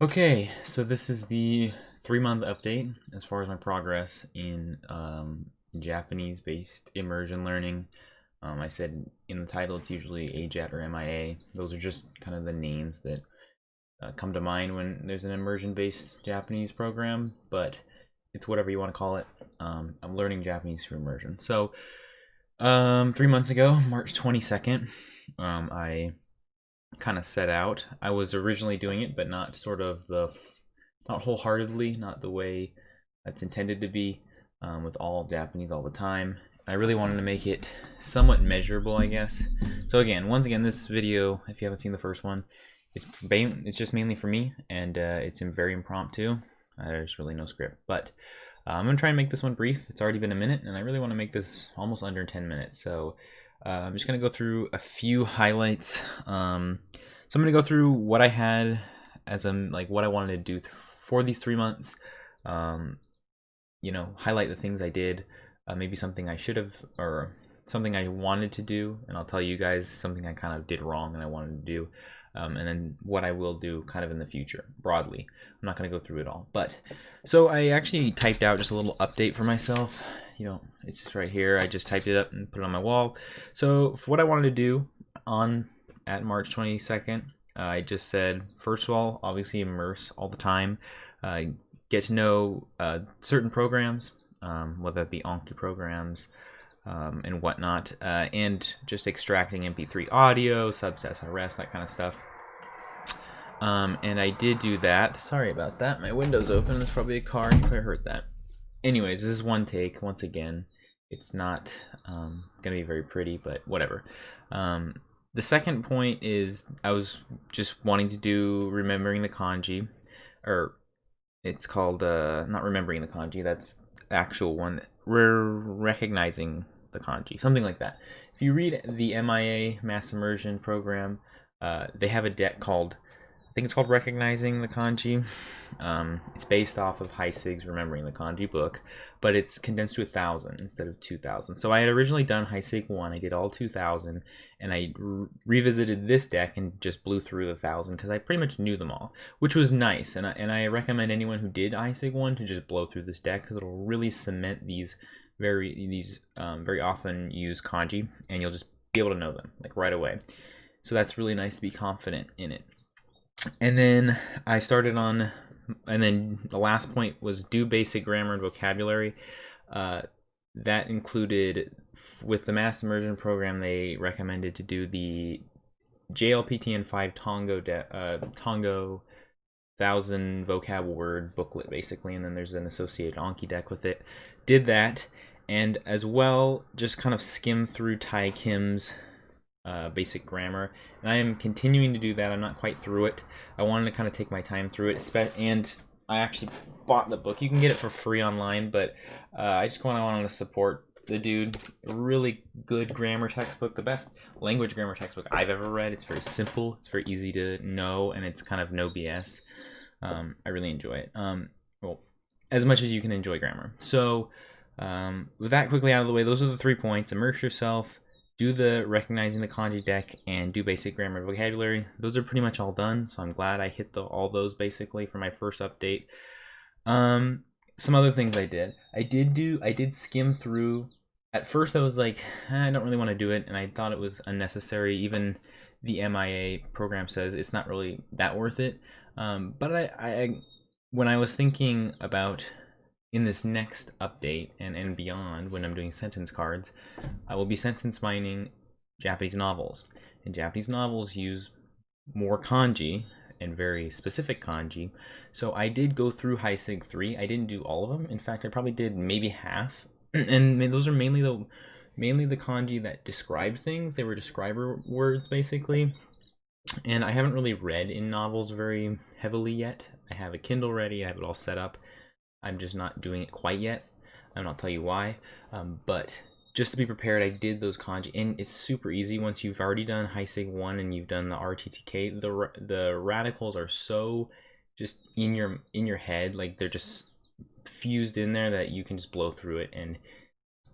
Okay, so this is the 3-month update as far as my progress in Japanese-based immersion learning. I said in the title it's usually AJATT or MIA. Those are just kind of the names that come to mind when there's an immersion-based Japanese program, but it's whatever you want to call it. I'm learning Japanese through immersion. So 3 months ago, March 22nd, I kind of set out. I was originally doing it, but not not wholeheartedly, not the way that's intended to be, with all Japanese all the time. I really wanted to make it somewhat measurable, I guess. So again, once again, this video, if you haven't seen the first one, it's just mainly for me, and it's very impromptu. There's really no script, but I'm gonna try and make this one brief. It's already been a minute, and I really want to make this almost under 10 minutes. So I'm just gonna go through a few highlights. So I'm gonna go through what I had as what I wanted to do for these 3 months. Highlight the things I did, maybe something I should have, or something I wanted to do, and I'll tell you guys something I kind of did wrong and I wanted to do. And then what I will do kind of in the future, broadly. I'm not going to go through it all. But, so I actually typed out just a little update for myself. It's just right here. I just typed it up and put it on my wall. So, for what I wanted to do at March 22nd, I just said, first of all, obviously immerse all the time. Get to know certain programs, whether it be Anki programs, and whatnot, and just extracting MP3 audio, subs to SRS, that kind of stuff. And I did do that. Sorry about that. My window's open. There's probably a car. You probably heard that. Anyways, this is one take. Once again, it's not gonna be very pretty, but whatever. The second point is I was just wanting to do remembering the kanji, or it's called not remembering the kanji. That's the actual one. We're recognizing the kanji, something like that. If you read the MIA Mass Immersion program, they have a deck called, I think it's called Recognizing the Kanji. It's based off of Heisig's Remembering the Kanji book, but it's condensed to 1,000 instead of 2,000. So I had originally done Heisig 1, I did all 2,000, and I revisited this deck and just blew through the 1,000 because I pretty much knew them all, which was nice. And I recommend anyone who did Heisig 1 to just blow through this deck because it'll really cement these very often used kanji, and you'll just be able to know them like right away. So that's really nice to be confident in it. And then I started on, and then the last point was do basic grammar and vocabulary. That included, with the Mass Immersion program, they recommended to do the JLPTN 5 Tongo 1,000 vocab word booklet, basically, and then there's an associated Anki deck with it. Did that, and as well, just kind of skim through Tai Kim's basic grammar, and I am continuing to do that. I'm not quite through it. I wanted to kind of take my time through it, and I actually bought the book. You can get it for free online, but I just wanted to support the dude. A really good grammar textbook, the best language grammar textbook I've ever read. It's very simple, it's very easy to know, and it's kind of no BS. I really enjoy it. Well, as much as you can enjoy grammar. So with that quickly out of the way, those are the 3 points. Immerse yourself, do the recognizing the kanji deck, and do basic grammar and vocabulary. Those are pretty much all done, so I'm glad I hit all those basically for my first update. Some other things I did. I did skim through. At first I was like, I don't really want to do it, and I thought it was unnecessary. Even the MIA program says it's not really that worth it. But when I was thinking about in this next update and beyond, when I'm doing sentence cards, I will be sentence mining Japanese novels. And Japanese novels use more kanji and very specific kanji. So I did go through Heisig 3. I didn't do all of them. In fact, I probably did maybe half. And those are mainly the kanji that describe things. They were describer words, basically. And I haven't really read in novels very heavily yet. I have a Kindle ready. I have it all set up. I'm just not doing it quite yet, and I'll tell you why. But just to be prepared, I did those kanji, and it's super easy once you've already done Heisig 1 and you've done the RTTK. The radicals are so just in your head, like they're just fused in there that you can just blow through it.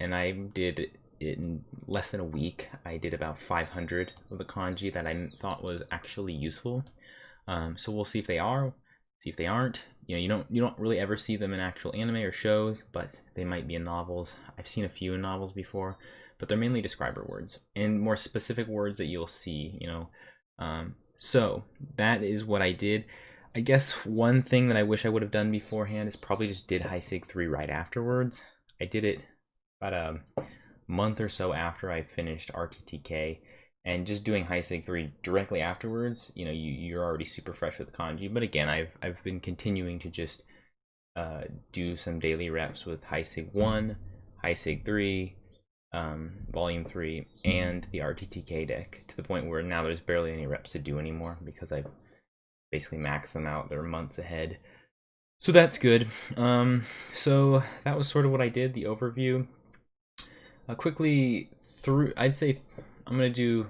And I did it in less than a week. I did about 500 of the kanji that I thought was actually useful. So we'll see if they are. see if they aren't. You don't really ever see them in actual anime or shows, but they might be in novels. I've seen a few in novels before, but they're mainly describer words and more specific words that you'll see. So that is what I did. I guess one thing that I wish I would have done beforehand is probably just did Heisig 3 right afterwards. I did it about a month or so after I finished RTTK, and just doing Heisig 3 directly afterwards, you're already super fresh with kanji. But again, I've been continuing to just do some daily reps with Heisig 1, Heisig 3, Volume 3, and the RTTK deck, to the point where now there's barely any reps to do anymore because I've basically maxed them out. They're months ahead. So that's good. So that was sort of what I did, the overview. Quickly through, I'd say I'm going to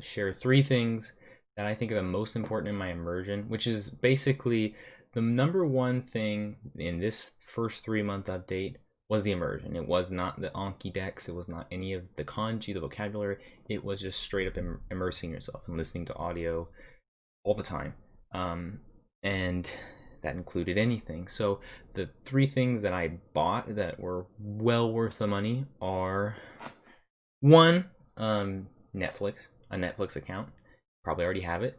share 3 things that I think are the most important in my immersion, which is basically the number one thing in this first 3-month update was the immersion. It was not the Anki decks. It was not any of the kanji, the vocabulary. It was just straight up immersing yourself and listening to audio all the time. And that included anything. So the 3 things that I bought that were well worth the money are: 1, Netflix, a Netflix account. Probably already have it.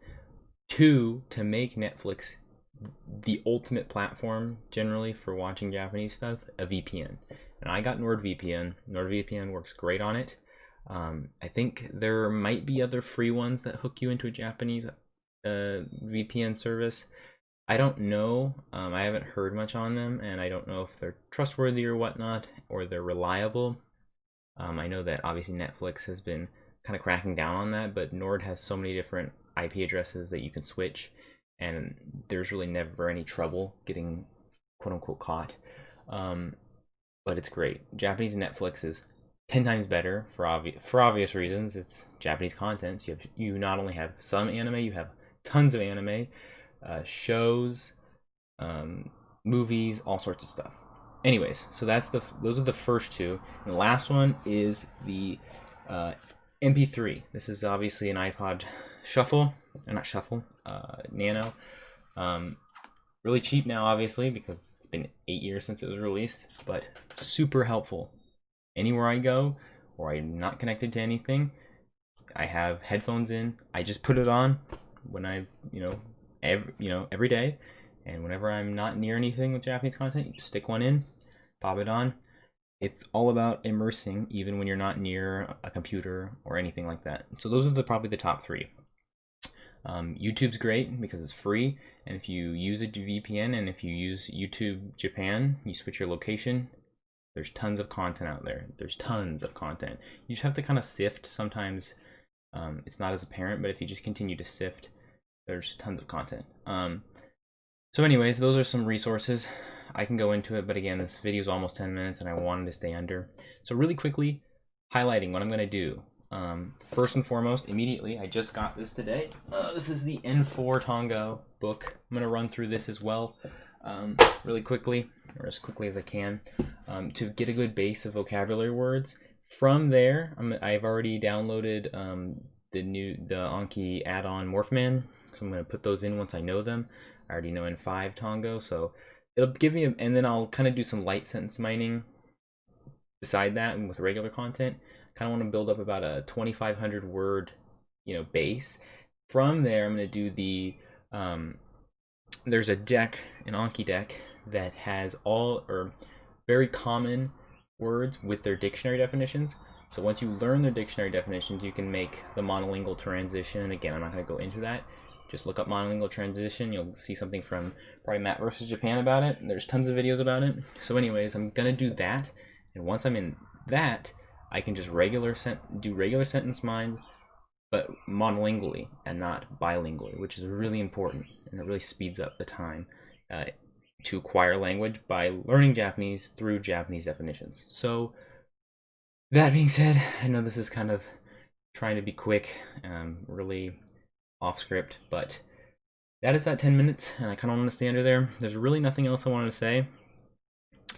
2, to make Netflix the ultimate platform generally for watching Japanese stuff, a VPN. And I got NordVPN. NordVPN works great on it. I think there might be other free ones that hook you into a Japanese VPN service. I don't know. I haven't heard much on them, and I don't know if they're trustworthy or whatnot, or they're reliable. I know that obviously Netflix has been kind of cracking down on that, but Nord has so many different IP addresses that you can switch, and there's really never any trouble getting quote-unquote caught. But it's great. Japanese Netflix is 10 times better for obvious reasons. It's Japanese content, so you not only have some anime, you have tons of anime, shows, movies, all sorts of stuff. Anyways, so those are the first 2. And the last one is the MP3. This is obviously an iPod Shuffle, or not Shuffle, Nano. Really cheap now, obviously, because it's been 8 years since it was released, but super helpful. Anywhere I go, or I'm not connected to anything, I have headphones in. I just put it on when every day, and whenever I'm not near anything with Japanese content, you just stick one in, pop it on. It's all about immersing, even when you're not near a computer or anything like that. So those are probably the top 3. YouTube's great because it's free, and if you use a VPN and if you use YouTube Japan, you switch your location, there's tons of content out there. There's tons of content. You just have to kind of sift. Sometimes it's not as apparent, but if you just continue to sift, there's tons of content. So anyways, those are some resources. I can go into it, but again, this video is almost 10 minutes and I wanted to stay under. So really quickly, highlighting what I'm going to do. First and foremost, immediately, I just got this today. This is the N4 Tongo book. I'm going to run through this as well really quickly, or as quickly as I can, to get a good base of vocabulary words. From there, I've already downloaded the Anki add-on Morphman, so I'm going to put those in once I know them. I already know N5 Tongo, so it'll give me and then I'll kind of do some light sentence mining beside that, and with regular content. Kind of want to build up about a 2,500 word base. From there, I'm going to do the there's a deck, an Anki deck, that has all or very common words with their dictionary definitions. So once you learn their dictionary definitions, you can make the monolingual transition. And again, I'm not going to go into that. Just look up monolingual transition. You'll see something from probably Matt versus Japan about it. There's tons of videos about it. So anyways, I'm going to do that. And once I'm in that, I can just do regular sentence mine, but monolingually and not bilingually, which is really important. And it really speeds up the time to acquire language by learning Japanese through Japanese definitions. So that being said, I know this is kind of trying to be quick, really off script, but that is about 10 minutes, and I kind of want to stay under there. There's really nothing else I wanted to say,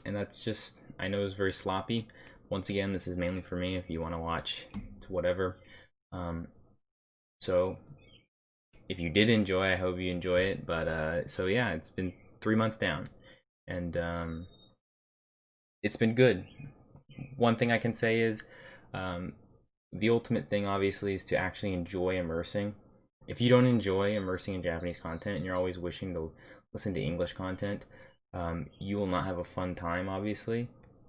and that's just, I know it's very sloppy. Once again, this is mainly for me. If you want to watch, it's whatever. So if you did enjoy, I hope you enjoy it. But so yeah, it's been 3 months down, and it's been good. One thing I can say is, um, the ultimate thing obviously is to actually enjoy immersing. If you don't enjoy immersing in Japanese content and you're always wishing to listen to English content, you will not have a fun time. Obviously,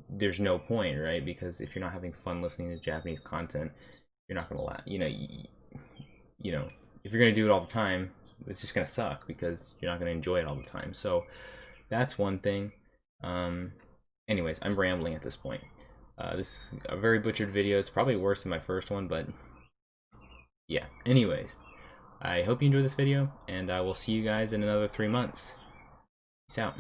there's no point, right? Because if you're not having fun listening to Japanese content, you're not gonna laugh. You know, if you're gonna do it all the time, it's just gonna suck because you're not gonna enjoy it all the time. So that's one thing. Um, Anyways, I'm rambling at this point. This is a very butchered video. It's probably worse than my first one, but yeah. Anyways, I hope you enjoyed this video, and I will see you guys in another 3 months. Peace out.